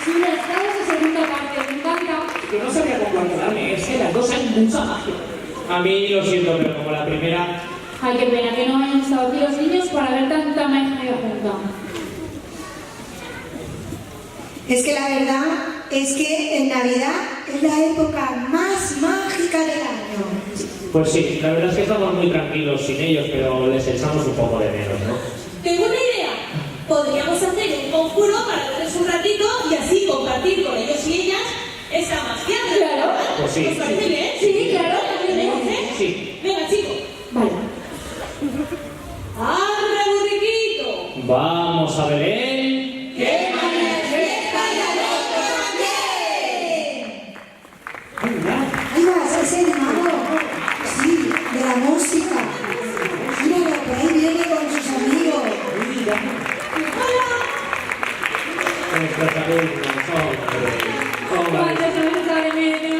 Sí, está esa segunda parte, me encanta. Que no sabía con cuál quedarme, es que las dos hay mucha magia. A mí lo siento, pero como la primera... Ay, qué pena que no hayan estado aquí los niños para ver tanta magia junta. Es que la verdad es que en Navidad es la época más mágica del año. Pues sí, la verdad es que estamos muy tranquilos sin ellos, pero les echamos un poco de menos, ¿no? Tengo una idea. Podríamos hacer un conjuro para darles un ratito y así compartir con ellos y ellas esta magia. Claro. Pues sí. ¿Os parece bien? Sí, claro. Sí. Venga, chicos. Vale. ¡Arre, burriquito! Vamos a Belén. ¡Qué fiesta y también! Ahí va, es el mago. Sí, de la música. Míralo, por ahí viene con sus amigos. Nuestros alumnos, hombre. ¿Cuántos años de